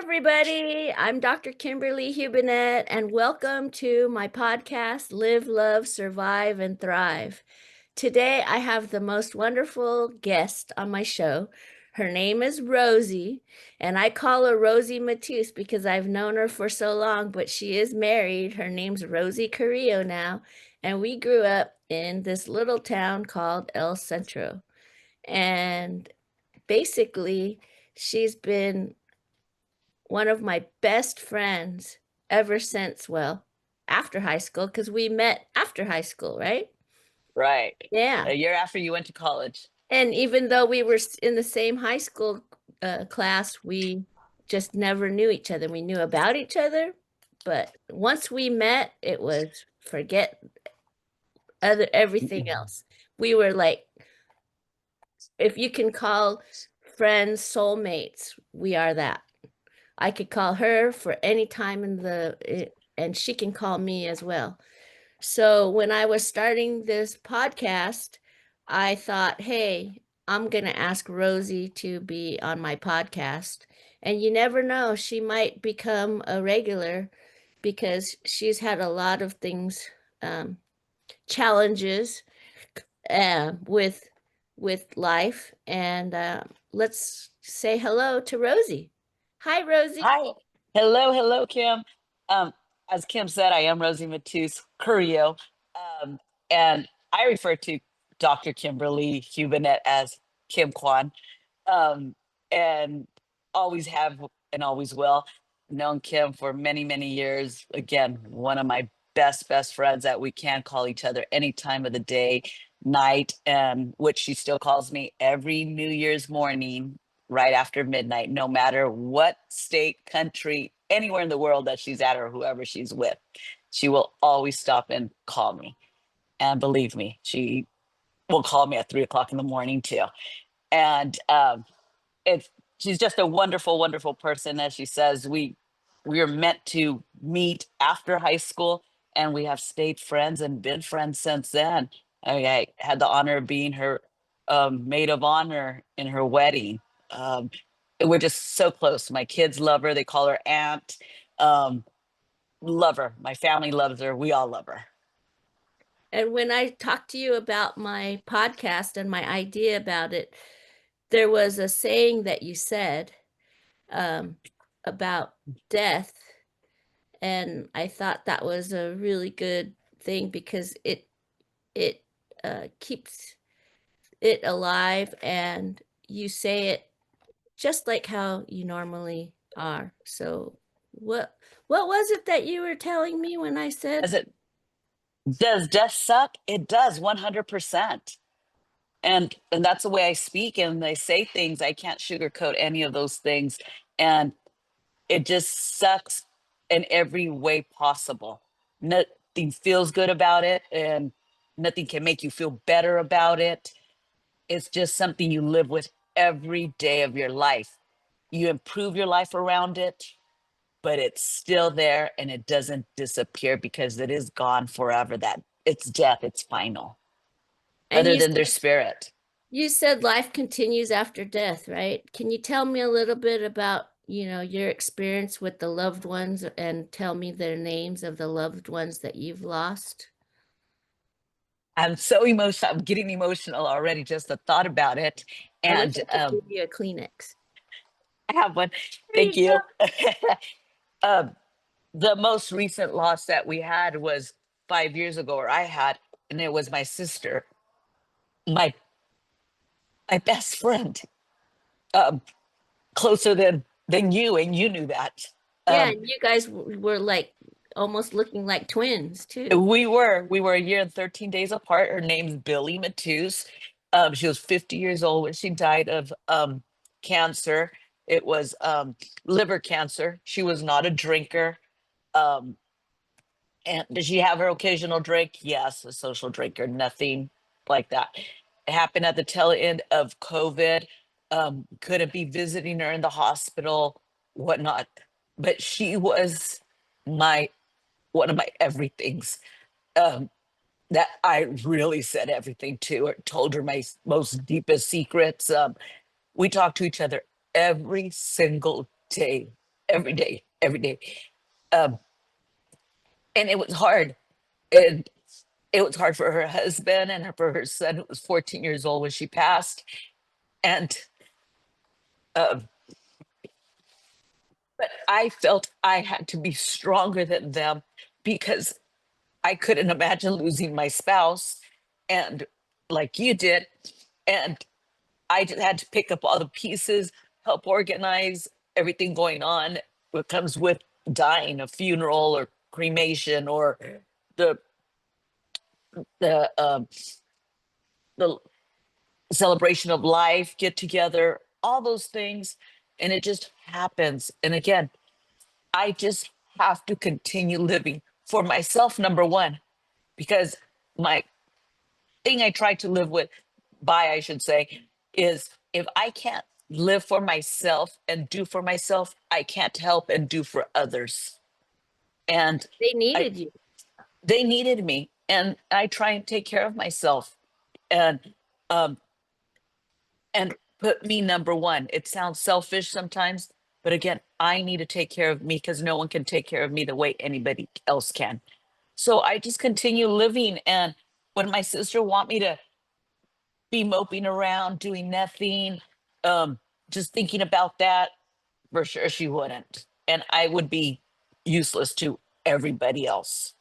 everybody. I'm Dr. Kimberly Hubinet, and welcome to my podcast, Live, Love, Survive, and Thrive. Today, I have the most wonderful guest on my show. Her name is Rosie, and I call her Rosie Matus because I've known her for so long, but she is married. Her name's Rosie Carrillo now, and we grew up in this little town called El Centro. And basically, she's been one of my best friends ever since, well, after high school, because we met after high school, right? Right. Yeah. A year after you went to college. And even though we were in the same high school class, we just never knew each other. We knew about each other, but once we met, it was forget everything else. We were like, if you can call friends soulmates, we are that. I could call her for any time and she can call me as well. So when I was starting this podcast, I thought, hey, I'm going to ask Rosie to be on my podcast. And you never know, she might become a regular because she's had a lot of things, challenges with life. And let's say hello to Rosie. Hi, Rosie. Hi. Hello, Kim. Um, as Kim said, I am Rosie Matus Carrillo. Um, and I refer to Dr. Kimberly Hubinet as Kim Kwan. Um, and always have and always will. Known Kim for many, many years. Again, one of my best friends that we can call each other any time of the day, night, and which she still calls me every New Year's morning right after midnight, no matter what state, country, anywhere in the world that she's at or whoever she's with. She will always stop and call me. And believe me, she will call me at 3 o'clock in the morning too. And it's she's just a wonderful person. As she says, we are meant to meet after high school, and we have stayed friends and been friends since then. I had the honor of being her maid of honor in her wedding. um, we're just so close. My kids love her. They call her aunt. um, Love her. My family loves her. We all love her. And when I talked to you about my podcast and my idea about it, there was a saying that you said um, about death. And I thought that was a really good thing because it keeps it alive, and you say it just like how you normally are. So what was it that you were telling me when I said? As it does death suck? It does 100%. And that's the way I speak and they say things. I can't sugarcoat any of those things. And it just sucks in every way possible. Nothing feels good about it, and nothing can make you feel better about it. It's just something you live with every day of your life. You improve your life around it, but it's still there and it doesn't disappear because it is gone forever. That it's death, it's final, And other than their spirit. you said life continues after death, right? Can you tell me a little bit about, your experience with the loved ones and tell me their names of the loved ones that you've lost? I'm so emotional. I'm getting emotional already just the thought about it. I wish And I could give you a Kleenex. I have one. There you Thank you. uh, the most recent loss that we had was 5 years ago, or I had, and it was my sister, my my best friend, um, closer than you, and you knew that. Yeah, Um, and you guys were like almost looking like twins too. we were a year and 13 days apart. Her name's Billy Matus. She was 50 years old when she died of cancer. It was liver cancer. She was not a drinker. Um, and does she have her occasional drink? Yes, a social drinker, nothing like that. It happened at the tail end of COVID. Couldn't be visiting her in the hospital, whatnot. But she was my one of my everythings. Um, that I really said everything to her, told her my most deepest secrets. We talked to each other every single day. every day, every day. Um, and it was hard. And it was hard for her husband and for her son, who was 14 years old when she passed. And, um, but I felt I had to be stronger than them because I couldn't imagine losing my spouse and like you did. And I just had to pick up all the pieces, help organize everything going on. What comes with dying, a funeral or cremation or the the um, the celebration of life, get together, all those things, and it just happens. And again, I just have to continue living for myself, number one, because my thing I try to live with by, I should say, is if I can't live for myself and do for myself, I can't help and do for others. And They I needed you. they needed me, and I try and take care of myself and um and put me number one. It sounds selfish sometimes, but again, I need to take care of me because no one can take care of me the way anybody else can. So I just continue living. And when my sister want me to be moping around doing nothing, um, just thinking about that, for sure she wouldn't. And I would be useless to everybody else.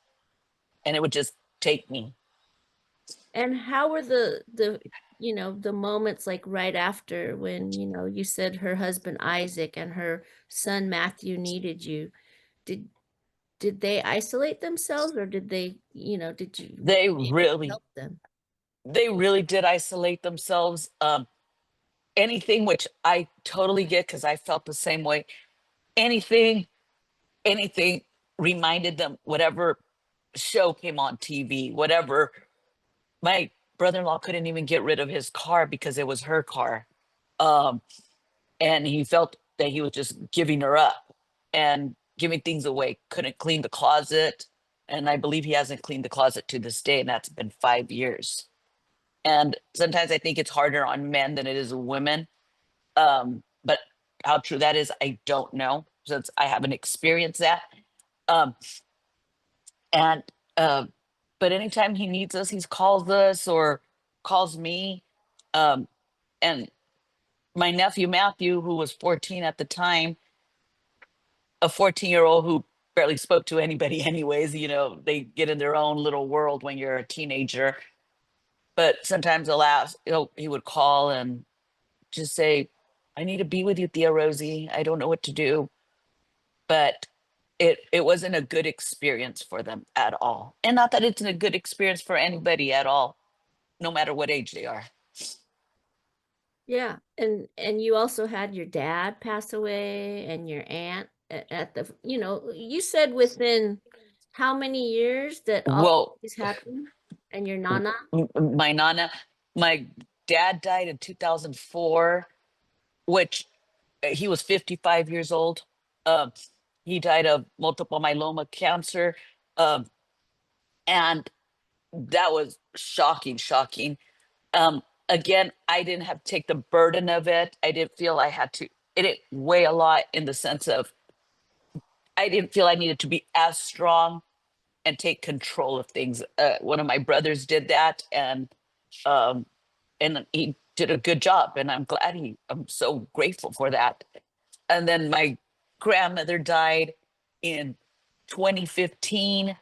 And it would just take me. And how were the moments like right after when, you said her husband Isaac and her son Matthew needed you? Did did they isolate themselves, or did they, did you were They you able to really, help them? they really did isolate themselves. Anything which I totally get because I felt the same way. Anything, anything reminded them, whatever show came on TV, whatever. My brother-in-law couldn't even get rid of his car because it was her car. Um, and he felt that he was just giving her up and giving things away. Couldn't clean the closet. And I believe he hasn't cleaned the closet to this day, and that's been 5 years. And sometimes I think it's harder on men than it is women. But how true that is, I don't know, since I haven't experienced that. Um, and but anytime he needs us, he's calls us or calls me. Um, and my nephew Matthew, who was 14 at the time, a 14-year-old who barely spoke to anybody, anyways, they get in their own little world when you're a teenager. But sometimes alas, he would call and just say, I need to be with you, Thea Rosie. I don't know what to do. But it wasn't a good experience for them at all. And not that it's a good experience for anybody at all, no matter what age they are. Yeah, and you also had your dad pass away and your aunt at the, you said within how many years that all Well, these happened, and your nana? my nana, my dad died in 2004, which he was 55 years old. Um, he died of multiple myeloma cancer. Um, and that was shocking, shocking. Again, I didn't have to take the burden of it. I didn't feel I had to, it didn't weigh a lot in the sense of I didn't feel I needed to be as strong and take control of things. One of my brothers did that, um, and he did a good job, and I'm so grateful for that. And then my grandmother died in 2015,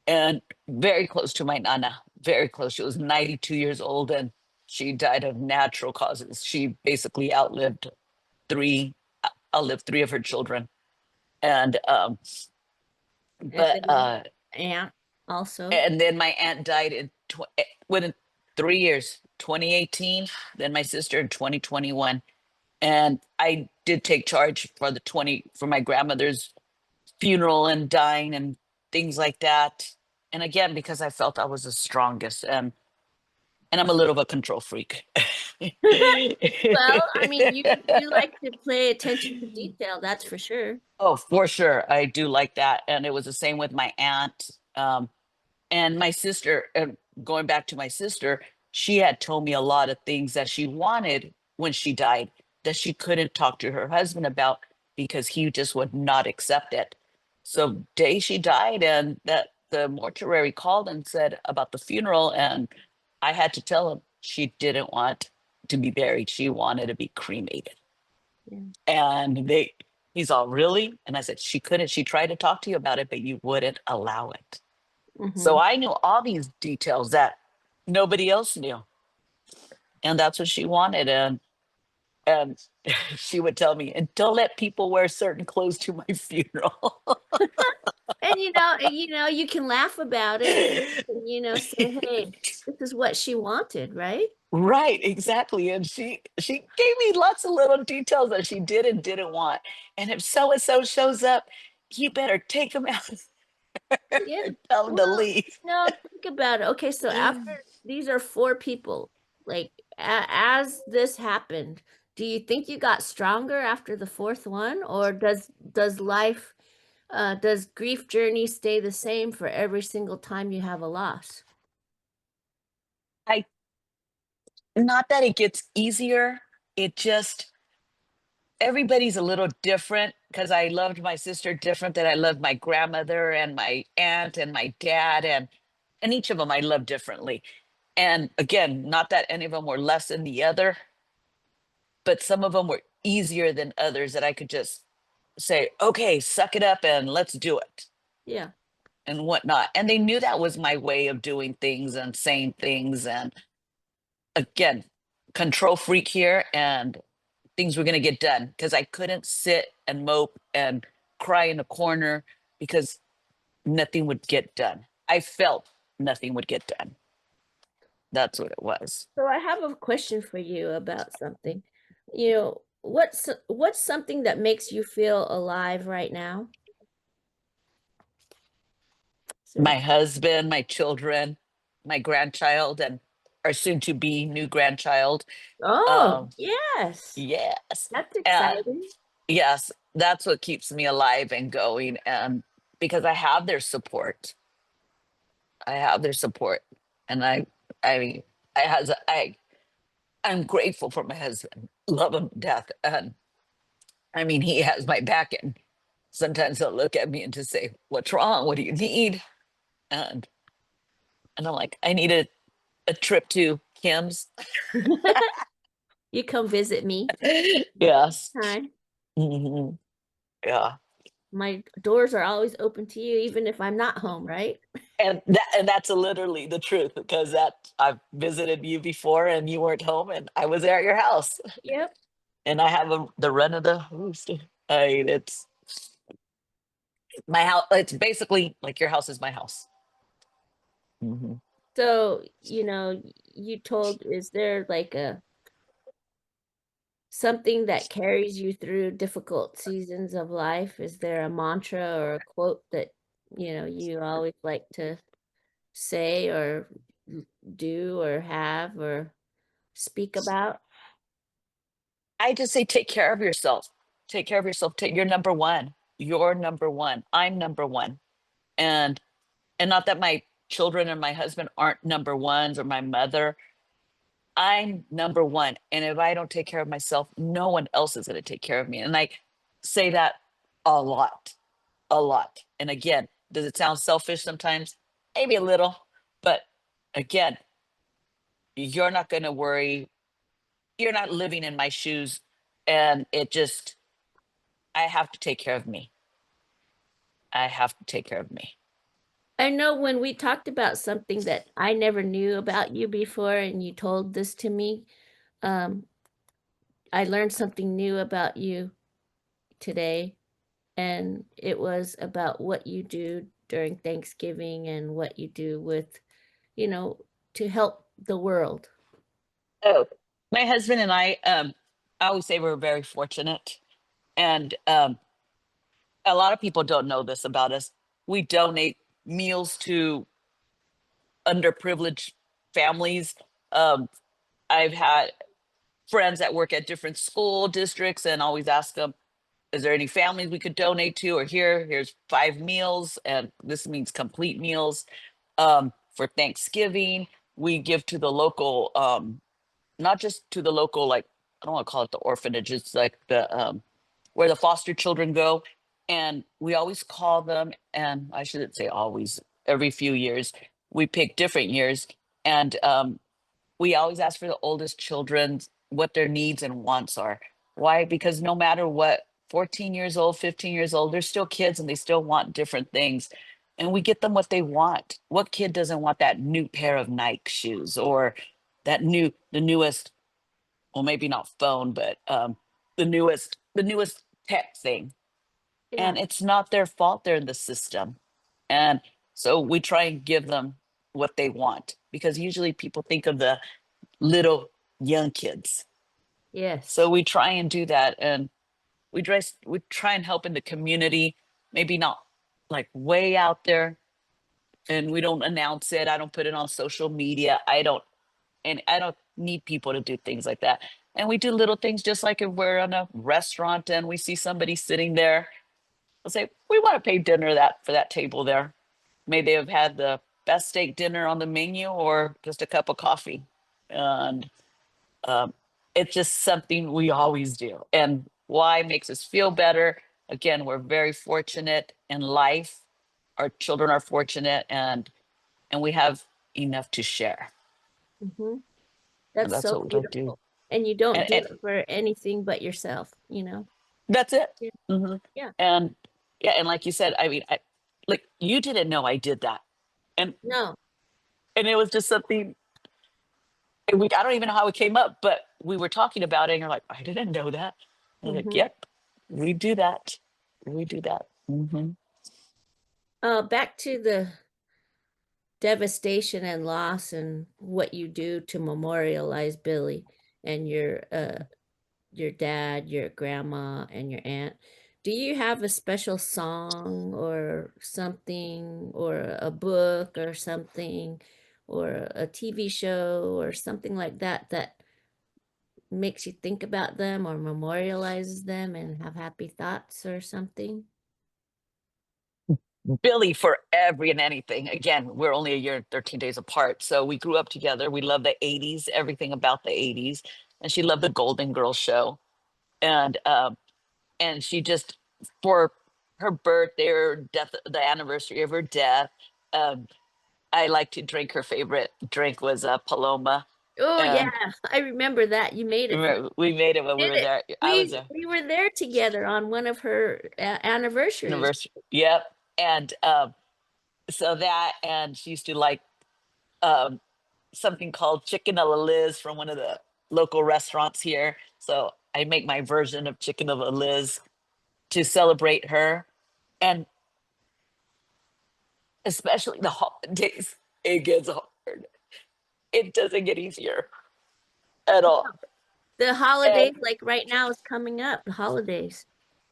and very close to my nana, very close. She was 92 years old, and she died of natural causes. She basically three, outlived three of her children. And And but then aunt also. and then my aunt died within 3 years, 2018. Then my sister in 2021, and I did take charge for for my grandmother's funeral and dying and things like that. And again, because I felt I was the strongest, and I'm a little of a control freak. Well, I mean, you like to pay attention to detail, that's for sure. Oh, for sure. I do like that. And it was the same with my aunt. And my sister, and going back to my sister, she had told me a lot of things that she wanted when she died that she couldn't talk to her husband about. because he just would not accept it. So day she died, and that the mortuary called and said about the funeral, and I had to tell him she didn't want to be buried. She wanted to be cremated. Yeah. And he's all, really? And I said, she couldn't. She tried to talk to you about it, but you wouldn't allow it. So Mm-hmm. I knew all these details that nobody else knew. And that's what she wanted. And she would tell me, and don't let people wear certain clothes to my funeral. And you can laugh about it, and say, hey, this is what she wanted, right? Right, exactly. And she gave me lots of little details that she did and didn't want. And if so and so shows up, you better take them out Yeah. and tell them to Well, leave. think about it. Okay, so after these are four people, like as this happened, do you think you got stronger after the fourth one, or does life does grief journey stay the same for every single time you have a loss? I Not that it gets easier, it just everybody's a little different because I loved my sister different than I loved my grandmother and my aunt and my dad, and each of them I love differently. And again, not that any of them were less than the other, but some of them were easier than others that I could just say, okay, suck it up and let's do it Yeah. and whatnot. And they knew that was my way of doing things and saying things. And again, control freak here, and things were going to get done because I couldn't sit and mope and cry in a corner because nothing would get done. I felt nothing would get done. That's what it was. So I have a question for you about something. What's something that makes you feel alive right now? So, My husband, my children, my grandchild, and our soon to be new grandchild. oh, Um, yes. yes. That's And exciting. yes, that's what keeps me alive and going. And because I have their support, I have their support. And I mean, I'm grateful for my husband, love him to death. And I mean, he has my back. And sometimes he'll look at me and just say, "What's wrong? What do you need?" And and I'm like, "I need a trip to Kim's." You come visit me Yes. anytime. Mhm. Yeah. My doors are always open to you, even if I'm not home, right? And that's literally the truth, because that I've visited you before and you weren't home and I was there at your house Yep. and I have the run of the roost. I mean, it's my house. It's basically like your house is my house. Mhm. So, you told, is there like something that carries you through difficult seasons of life? Is there a mantra or a quote that, you always like to say or do or have or speak about? I just say, take care of yourself. Take care of yourself. You're number one. You're number one. I'm number one. And not that my children and my husband aren't number ones, or my mother. I'm number one. And if I don't take care of myself, no one else is going to take care of me. And I say that a lot, a lot. And again, does it sound selfish sometimes? Maybe a little. But again, you're not going to worry. You're not living in my shoes. And I have to take care of me. I have to take care of me. I know when we talked about something that I never knew about you before and you told this to me, um, I learned something new about you today, and it was about what you do during Thanksgiving and what you do with, you know, to help the world. Oh, my husband and I always say we're very fortunate. And a lot of people don't know this about us. We donate meals to underprivileged families. Um, I've had friends that work at different school districts and always ask them, is there any families we could donate to? Or here's 5 meals, and this means complete meals. For Thanksgiving, we give to the local, not just to the local, like, I don't want to call it the orphanage, it's like the where the foster children go. And we always call them, and I shouldn't say always, every few years, we pick different years. And we always ask for the oldest children what their needs and wants are. Why? Because no matter what, 14 years old, 15 years old, they're still kids and they still want different things. And we get them what they want. What kid doesn't want that new pair of Nike shoes or the newest, well, maybe not phone, but the newest tech thing. Yeah. And it's not their fault they're in the system. And so we try and give them what they want, because usually people think of the little young kids. So Yes. we try and do that, and we try and help in the community, maybe not like way out there, and we don't announce it. I don't put it on social media. I don't need people to do things like that. And we do little things, just like if we're in a restaurant and we see somebody sitting there, we'll say, we want to pay dinner that for that table there. May they have had the best steak dinner on the menu or just a cup of coffee. And um, it's just something we always do. And why makes us feel better. Again, we're very fortunate in life. Our children are fortunate, and we have enough to share. Hmm. And That's that's so what we do. beautiful. And you don't And, do and it for anything but yourself, you know? that's it. Yeah. hmm Yeah. And yeah, and like you said, I mean, like you didn't know I did that. And No. and it was just something, I don't even know how it came up, but we were talking about it and you're like, I didn't know that. I was like, Hmm. yep, we do that. We do that. Back to the devastation and loss and what you do to memorialize Billy and your dad, your grandma, and your aunt. Do you have a special song or something, or a book or something, or a TV show or something like that that makes you think about them or memorializes them and have happy thoughts or something? Billy for every and anything. Again, we're only a year and 13 days apart. So we grew up together. We love the 80s, everything about the 80s. And she loved the Golden Girls show. And she just, for her birthday or death, the anniversary of her death, um, I like to drink, her favorite drink was Paloma. Oh yeah, And I remember that. You made it for we made it when we did were it. there. I was We there. we were there together on one of her anniversaries. Anniversary. Yep. And so that, and she used to like um, something called Chicken a la Liz from one of the local restaurants here. So I make my version of Chicken a la Liz to celebrate her. And especially the holidays, it gets hard. It doesn't get easier at all. The And holidays, like right now, is coming up. The holidays.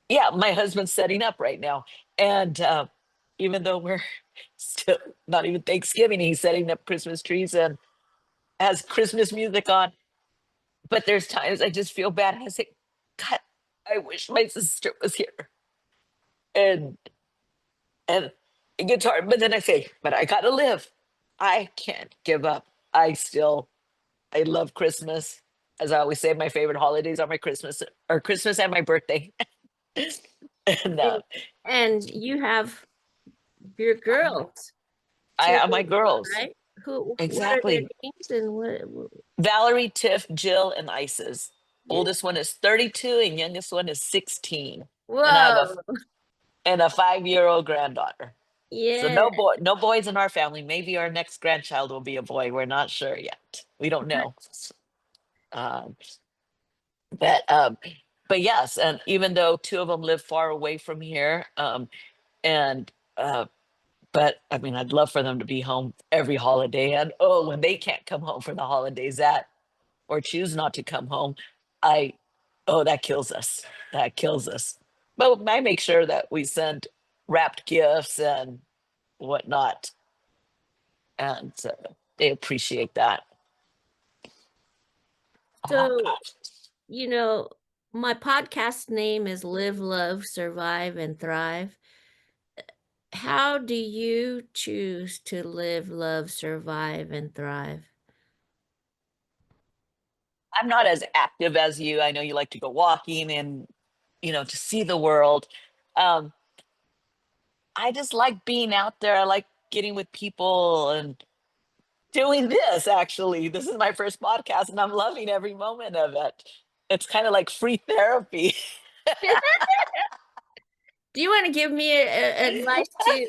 yeah, my husband's setting up right now. And even though we're still not even Thanksgiving, he's setting up Christmas trees and has Christmas music on. But there's times I just feel bad. I say, God, I wish my sister was here. And and it gets hard. But then I say, but I gotta live. I can't give up. I love Christmas. As I always say, my favorite holidays are my Christmas and my birthday. And And and you have your girls I too, have my girls. right? Who? What are their Exactly. names and what? Valerie, Tiff, Jill, and Isis. Yeah. Oldest one is 32 and youngest one is 16. And I have a Whoa. and a 5-year-old granddaughter. So Yeah. no boys in our family. Maybe our next grandchild will be a boy. We're not sure yet. We don't know. Um, but um, but yes, and even though two of them live far away from here, and but I mean, I'd love for them to be home every holiday. And oh, when they can't come home for the holidays, that or choose not to come home, I oh, that kills us. That kills us. But I make sure that we send wrapped gifts and whatnot, and they appreciate that. So, you know, my podcast name is Live, Love, Survive, and Thrive. How do you choose to live, love, survive, and thrive? I'm not as active as you. I know you like to go walking, and to see the world. Um, I just like being out there. I like getting with people and doing this. Actually, this is my first podcast, and I'm loving every moment of it. It's kind of like free therapy. Do you want to give me advice too?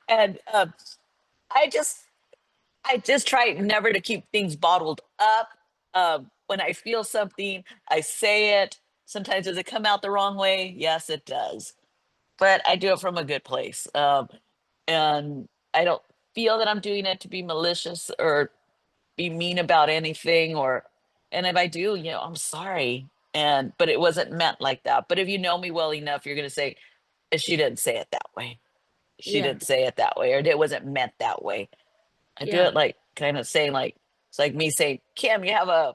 And I just I just try never to keep things bottled up. When I feel something, I say it. Sometimes does it come out the wrong way? Yes, it does. But I do it from a good place. And I don't feel that I'm doing it to be malicious or be mean about anything. And if I do, I'm sorry. But it wasn't meant like that. But if you know me well enough, you're going to say, she didn't say it that way. She Yeah, didn't say it that way, or it wasn't meant that way. I do yeah, it like kind of saying like it's like me saying, Kim, you have a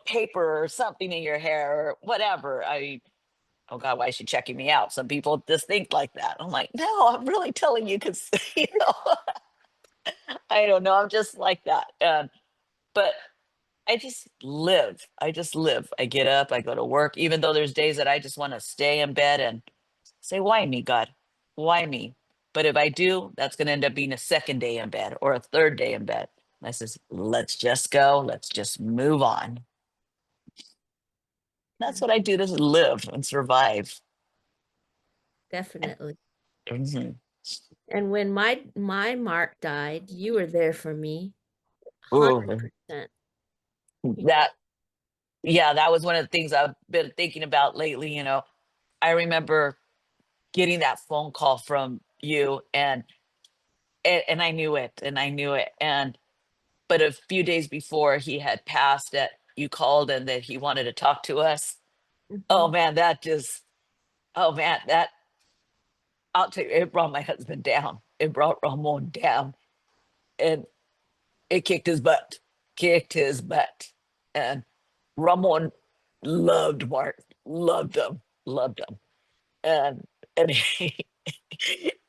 paper or something in your hair or whatever. Oh God, why is she checking me out? Some people just think like that. I'm like, no, I'm really telling you because I don't know. I'm just like that. But I just live. I just live. I get up, I go to work, even though there's days that I just want to stay in bed and say, why me, God? Why me? But if I do, that's going to end up being a second day in bed or a third day in bed. And I says, let's just go. Let's just move on. That's what I do to live and survive. definitely. Mhm. And when my Mark died, you were there for me, Ooh, 100%. that, yeah, that was one of the things I've been thinking about lately. I remember getting that phone call from you, and I knew it, and I knew it. But a few days before he had passed, that you called and that he wanted to talk to us. Oh Mhm. man, that just, oh man, that, I'll tell you, it brought my husband down. It brought Ramon down, and it kicked his butt. And Ramon loved Mark, loved him. And he,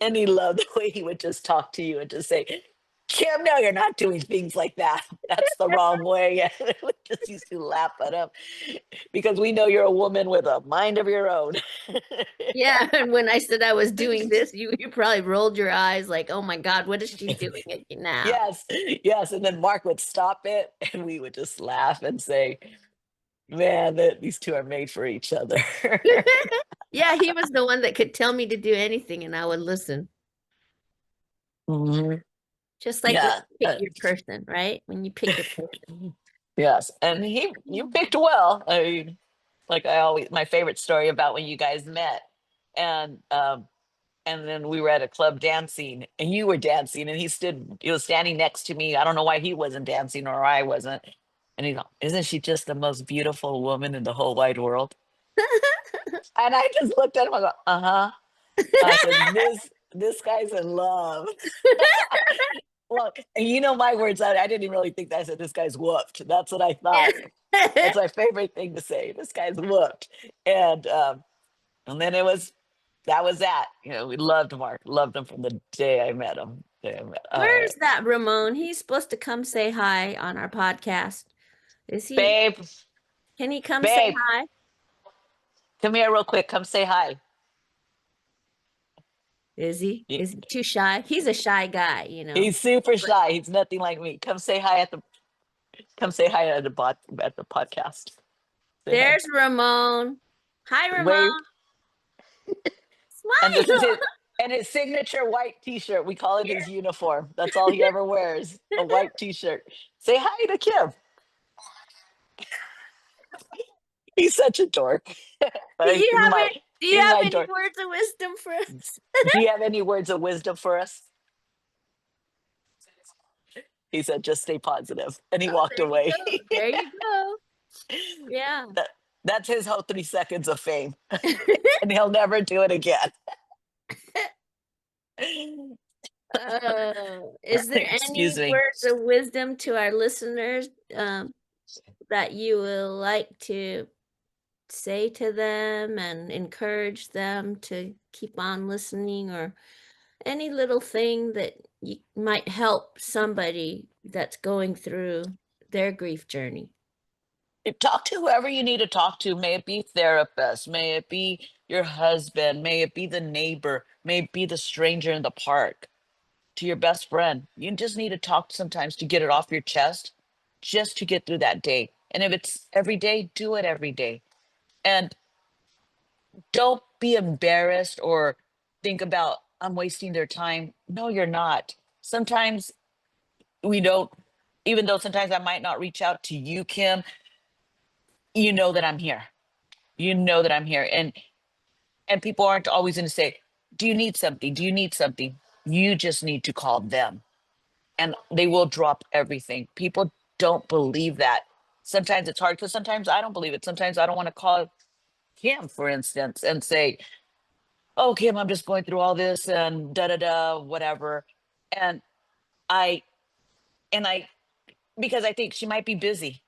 and he loved the way he would just talk to you and just say, Kim, no, you're not doing things like that. That's the wrong way. And we just used to laugh at him because we know you're a woman with a mind of your own. Yeah, and when I said I was doing this, you probably rolled your eyes like, "Oh my God, what is she doing again now?" Yes, yes. And then Mark would stop it and we would just laugh and say, man, these two are made for each other. Yeah, he was the one that could tell me to do anything and I would listen. Mhm. Just like when Yeah. you pick your person, right? When you pick your person. Yes. And you picked well. I mean, like I always, my favorite story about when you guys met. And then we were at a club dancing and you were dancing and he was standing next to me. I don't know why he wasn't dancing or I wasn't. And he's like, isn't she just the most beautiful woman in the whole wide world? And I just looked at him, I go, uh-huh. I said, this guy's in love. Well, and you know my words, I didn't really think that. I said, this guy's whooped. That's what I thought. Yeah. That's my favorite thing to say. This guy's whooped. And then that was that. We loved Mark, loved him from the day I met him. Where's that Ramon? He's supposed to come say hi on our podcast. Is he, Babe, can he come say babe, hi? come here real quick. Come say hi. Is he? He- Is he too shy? He's a shy guy, you know. He's super But shy. He's nothing like me. Come say hi at the podcast. Say hi. there's Ramon. Hi, Wave. Ramon. And this is Smile. his signature white t-shirt. We call it his uniform. That's all he ever wears. A white t-shirt. Say hi to Kim. He's such a dork. Do But you have it? Do you he's have my any dork. words of wisdom for us? Do you have any words of wisdom for us? He said, just stay positive. And he Oh, walked there you away. go. There you go. Yeah. that, that's his whole 3 seconds of fame. And he'll never do it again. Is there any Excuse me. words of wisdom to our listeners that you will like to say to them and encourage them to keep on listening, or any little thing that you might help somebody that's going through their grief journey? Talk to whoever you need to talk to. May it be therapist, may it be your husband, may it be the neighbor, may it be the stranger in the park, to your best friend. You just need to talk sometimes to get it off your chest, just to get through that day. And if it's every day, do it every day. And don't be embarrassed or think about, I'm wasting their time. No, you're not. Sometimes we don't, even though sometimes I might not reach out to you, Kim, you know that I'm here. You know that I'm here. And people aren't always going to say, do you need something? Do you need something? You just need to call them and they will drop everything. People don't believe that. Sometimes it's hard because sometimes I don't believe it. Sometimes I don't want to call Kim, for instance, and say, oh, Kim, I'm just going through all this and da da da, whatever. And I, and I, because I think she might be busy,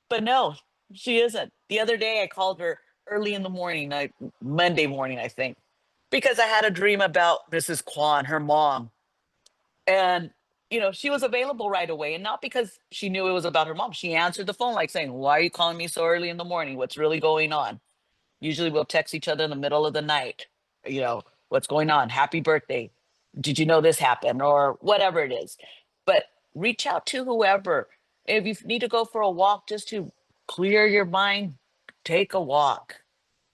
but no, she isn't. The other day I called her early in the morning, Monday morning, I think, because I had a dream about Mrs. Kwan, her mom. And, she was available right away. And not because she knew it was about her mom. She answered the phone like saying, why are you calling me so early in the morning? What's really going on? Usually we'll text each other in the middle of the night. What's going on? Happy birthday. Did you know this happened? Or whatever it is. But reach out to whoever. If you need to go for a walk just to clear your mind, take a walk.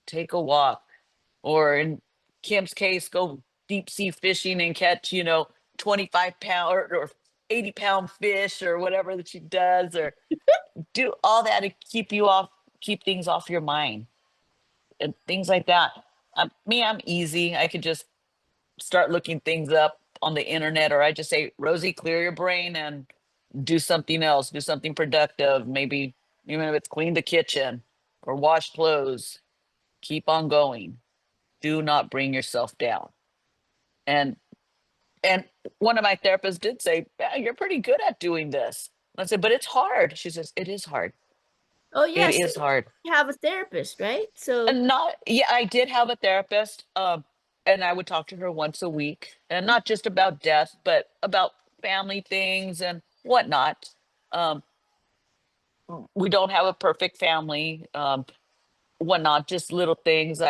Take a walk. Or in Kim's case, go deep sea fishing and catch, 25 pound or 80-pound fish or whatever that she does, or do all that to keep things off your mind and things like that. Me, I'm easy. I could just start looking things up on the internet, or I just say, Rosie, clear your brain and do something else, do something productive. Maybe even if it's clean the kitchen or wash clothes, keep on going. Do not bring yourself down. And and one of my therapists did say, yeah, you're pretty good at doing this. I said, but it's hard. She says, it is hard. Oh, It yes, is hard. you have a therapist, right? So, And not, yeah, I did have a therapist. And I would talk to her once a week, and not just about death, but about family things and whatnot. Um, we don't have a perfect family. Whatnot, just little things.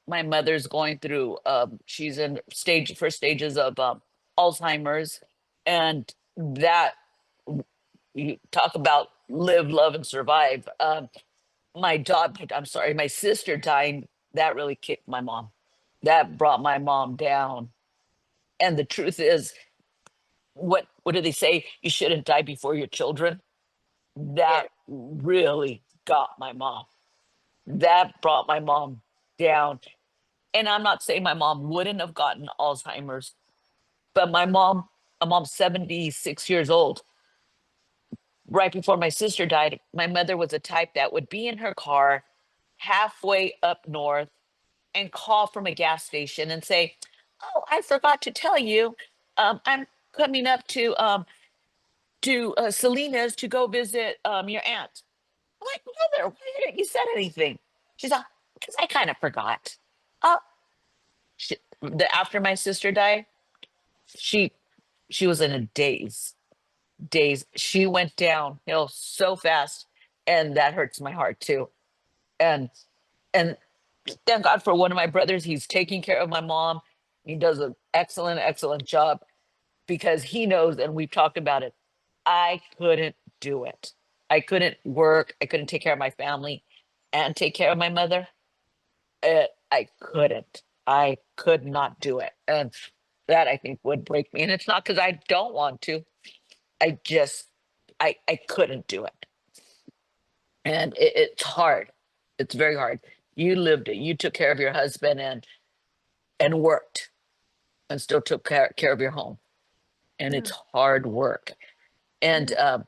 My mother's going through, she's in first stages of Alzheimer's, and that, you talk about live, love, and survive. My sister dying, that really kicked my mom. That brought my mom down. And the truth is, what do they say? You shouldn't die before your children. yeah. That really got my mom. That brought my mom down. And I'm not saying my mom wouldn't have gotten Alzheimer's, but my mom's 76 years old. Right before my sister died, my mother was a type that would be in her car halfway up north and call from a gas station and say, "Oh, I forgot to tell you, I'm coming up to Selena's to go visit your aunt." I'm like, "Mother, why didn't you said anything?" She's like, "Because I kind of forgot." Uh, after my sister died, she she was in a daze. She went downhill so fast, and that hurts my heart too. And and thank God for one of my brothers. He's taking care of my mom. He does an excellent job, because he knows, and we've talked about it. I couldn't do it. I couldn't work. I couldn't take care of my family and take care of my mother. I couldn't. I could not do it. And that, I think, would break me. And it's not because I don't want to. I just, I couldn't do it. And it's hard. It's very hard. You lived it. You took care of your husband and worked and still took care of your home. And Yeah. it's hard work. And Yeah.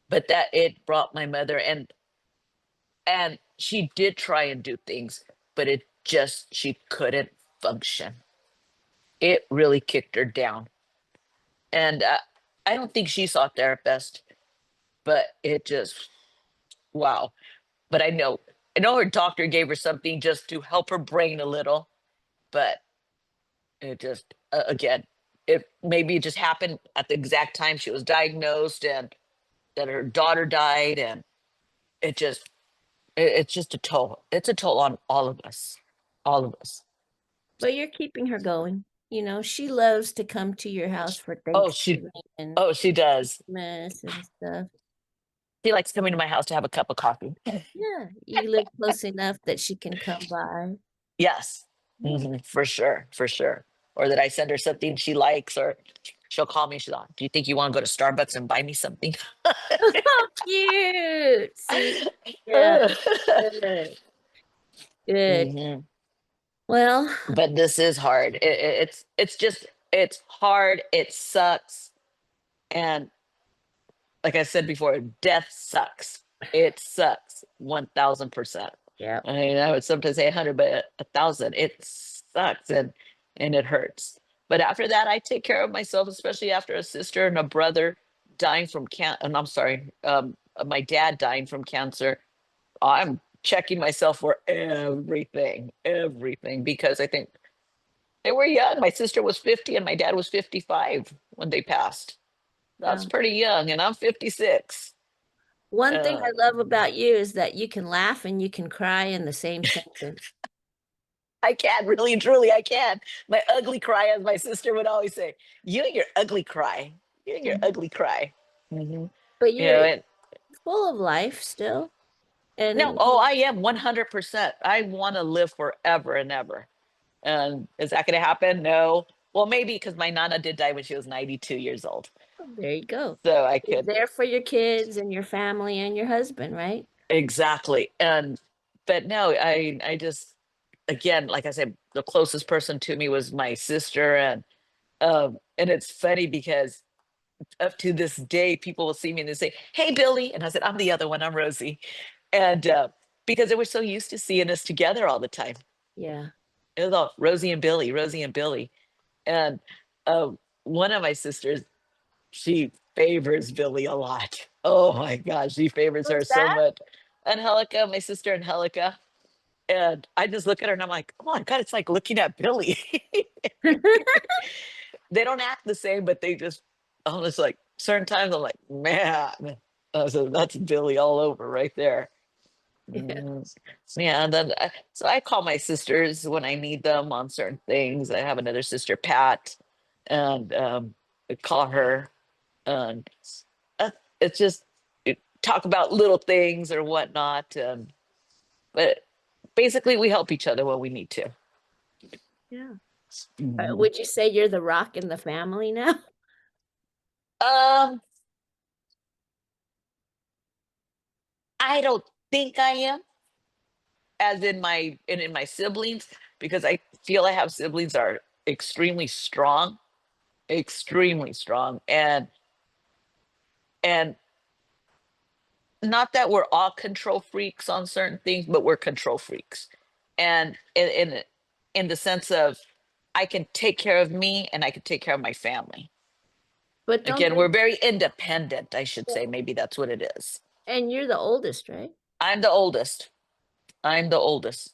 but that, it brought my mother, and she did try and do things, but she couldn't function. It really kicked her down. And I don't think she saw a therapist, but it just, wow. But I know her doctor gave her something just to help her brain a little, but it just, again, it maybe it just happened at the exact time she was diagnosed, and that her daughter died, and it just, it's just a toll. It's a toll on all of us, all of us. But you're keeping her going. You know, she loves to come to your house for Oh, she, Thanksgiving and oh, she does. Christmas and stuff. She likes coming to my house to have a cup of coffee. Yeah, you live close enough that she can come by. Yes, Yeah. for sure, for sure. Or that I send her something she likes, or she'll call me. She's like, "Do you think you want to go to Starbucks and buy me something?" Oh, cute. See? Yeah, good. Good. Mhm. Well, But this is hard. It's just it's hard. It sucks, and like I said before, death sucks. It sucks 1000%. yeah. I mean, I would sometimes say 100, but 1,000. It sucks and it hurts. But after that, I take care of myself, especially after a sister and a brother dying from cancer. And I'm sorry, my dad dying from cancer. I'm checking myself for everything, everything, because I think they were young. My sister was 50 and my dad was 55 when they passed. That's Yeah. pretty young, and I'm 56. One thing Uh, I love about you is that you can laugh and you can cry in the same sentence. I can really and truly, I can. My ugly cry, as my sister would always say, you and your ugly cry, you and your Mhm. ugly cry. hmm But You know, you're and full of life still. no, And oh, I am 100%. I want to live forever and ever. And is that going to happen? No. Well, maybe because my nana did die when she was 92 years old. there you go. So I You're could, there for your kids and your family and your husband, right? exactly. But no, I just, again, like I said, the closest person to me was my sister. And it's funny because up to this day, people will see me and they say, "Hey, Billy," and I said, "I'm the other one. I'm Rosie," and because they were so used to seeing us together all the time, Yeah. it was all Rosie and Billy, Rosie and Billy, and uh, one of my sisters, she favors Billy a lot. Oh my gosh, she favors her Who's so that? much. Angelica, my sister Angelica, and I just look at her and I'm like, "Oh my God, it's like looking at Billy." They don't act the same, but they just, I'm just like, certain times I'm like, man, so that's Billy all over right there. Yeah. Mhm. Yeah, and then so I call my sisters when I need them on certain things. I have another sister, Pat, and I call her, and uh, it's just talk about little things or whatnot. But basically, we help each other when we need to. Yeah. Mhm. Would you say you're the rock in the family now? Um, I don't think I am, as in my siblings, because I feel I have siblings that are extremely strong, and not that we're all control freaks on certain things, but we're control freaks, and in the sense of I can take care of me and I can take care of my family. But don't Again, they, we're very independent, I should say. Maybe that's what it is. and you're the oldest, right? I'm the oldest. I'm the oldest,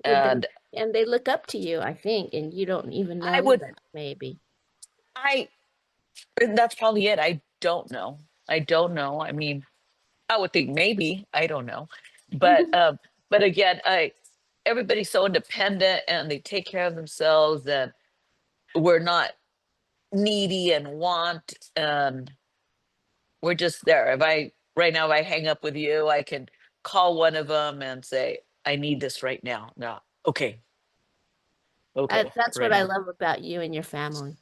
Would they, and and they look up to you, I think, and you don't even I know would that maybe. I that's probably it. I don't know. I don't know. I mean, I would think maybe, I don't know. But but again, I everybody's so independent and they take care of themselves, and we're not needy and want, and we're just there. If I right now if I hang up with you, I can call one of them and say, I need this right now. No. Okay. Okay. That's what Right I now. love about you and your family.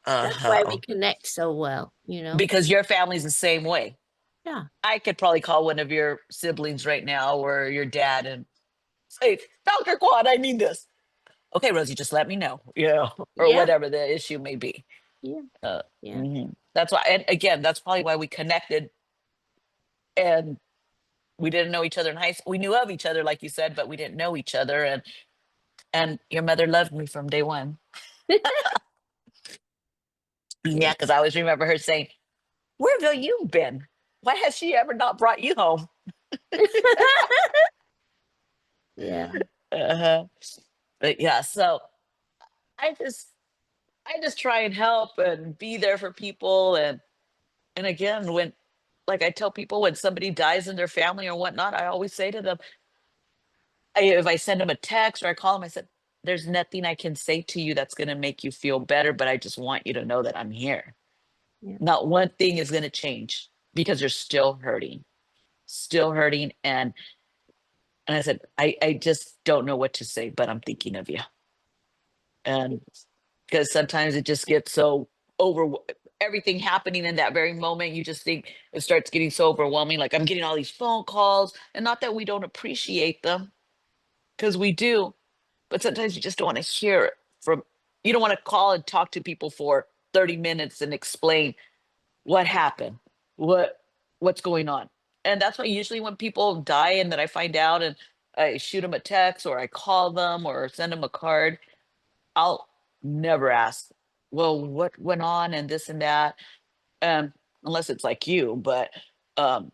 That's why we Uh-huh. connect so well, you know? Because your family's the same way. Yeah. I could probably call one of your siblings right now or your dad and say, Dr. Quad, I need this. Okay, Rosie, just let me know, or Yeah. whatever the issue may be. Yeah. Uh, Yeah. That's why, and again, that's probably why we connected, and we didn't know each other in high school. We knew of each other, like you said, but we didn't know each other. And your mother loved me from day one. Yeah. Yeah, because I always remember her saying, "Where have you been? Why has she ever not brought you home?" Yeah. Uh-huh. But yeah, so I just I just try and help and be there for people, and again, when like I tell people when somebody dies in their family or whatnot, I always say to them, if I send them a text or I call them, I said, there's nothing I can say to you that's going to make you feel better, but I just want you to know that I'm here. Yeah. Not one thing is going to change because you're still hurting. And I said, I just don't know what to say, but I'm thinking of you. And because sometimes it just gets so over everything happening in that very moment, you just think it starts getting so overwhelming. Like I'm getting all these phone calls, and not that we don't appreciate them, because we do, but sometimes you just don't want to hear it from, you don't want to call and talk to people for 30 minutes and explain what happened, what what's going on. And that's why usually when people die and that I find out and I shoot them a text or I call them or send them a card, I'll never ask, well, what went on and this and that. Unless it's like you, but um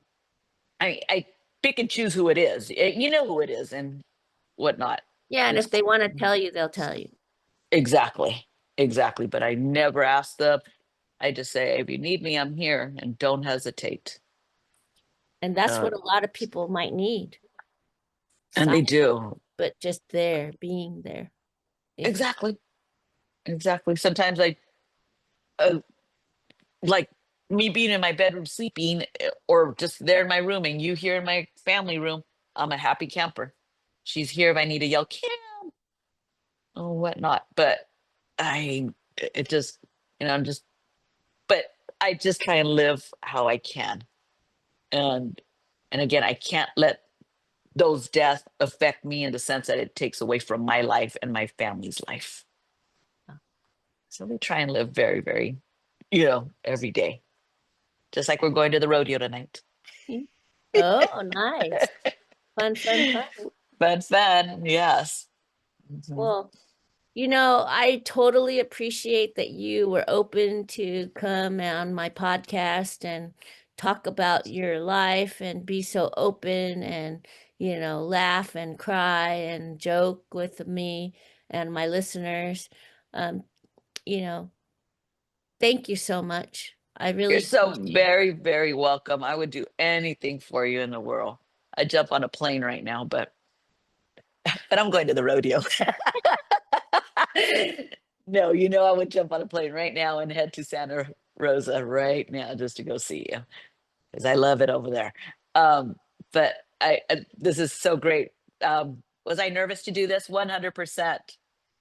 I pick and choose who it is. You know who it is and whatnot. Yeah, and if Just they want to tell you, they'll tell you. exactly. Exactly. But I never ask them. I just say, if you need me, I'm here and don't hesitate. And that's Uh, what a lot of people might need. and they Silence, do. but just there, being there. If Exactly. Exactly. Sometimes uh, like me being in my bedroom sleeping or just there in my room and you here in my family room, I'm a happy camper. She's here if I need to yell, Kim, or whatnot. But I, it just, I'm just, but I just try and live how I can. And, and again, I can't let those deaths affect me in the sense that it takes away from my life and my family's life. So we try and live very, very, every day. Just like we're going to the rodeo tonight. oh, nice. Fun, fun, fun. Fun, fun, yes. Mhm. Well, I totally appreciate that you were open to come on my podcast and talk about your life and be so open and, laugh and cry and joke with me and my listeners. Um, you know, thank you so much. I You're really so appreciate it. very, very welcome. I would do anything for you in the world. I'd jump on a plane right now, but I'm going to the rodeo. No, I would jump on a plane right now and head to Santa Rosa right now just to go see you because I love it over there. Um, but this is so great. Was I nervous to do this? 100%.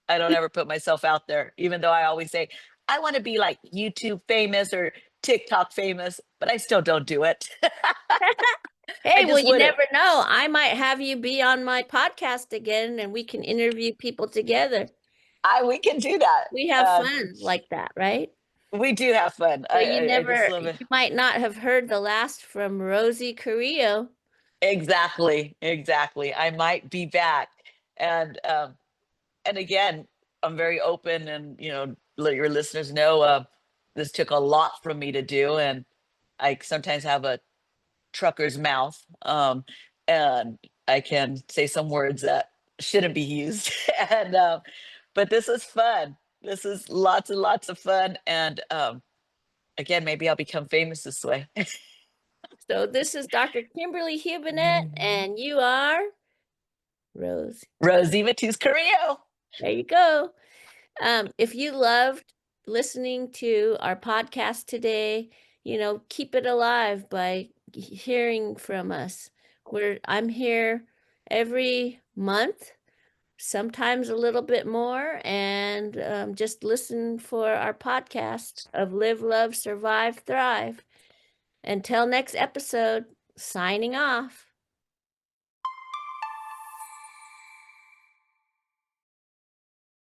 I don't ever put myself out there, even though I always say I want to be like YouTube famous or TikTok famous, but I still don't do it. I Hey, well, just you wouldn't. never know. I might have you be on my podcast again and we can interview people together. We can do that. We have fun like that, right? We do have fun. So you I just never, love it. you might not have heard the last from Rosie Carrillo. Exactly, exactly. I might be back, and and again, I'm very open, and let your listeners know this took a lot from me to do, and I sometimes have a trucker's mouth, and I can say some words that shouldn't be used, and but this is fun. This is lots and lots of fun, and again, maybe I'll become famous this way. So this is Dr. Kimberly Hubinet, and you are Rose. Rosie Matus Carrillo. There you go. If you loved listening to our podcast today, keep it alive by hearing from us. I'm here every month, sometimes a little bit more, and just listen for our podcast of Live, Love, Survive, Thrive. Until next episode, signing off.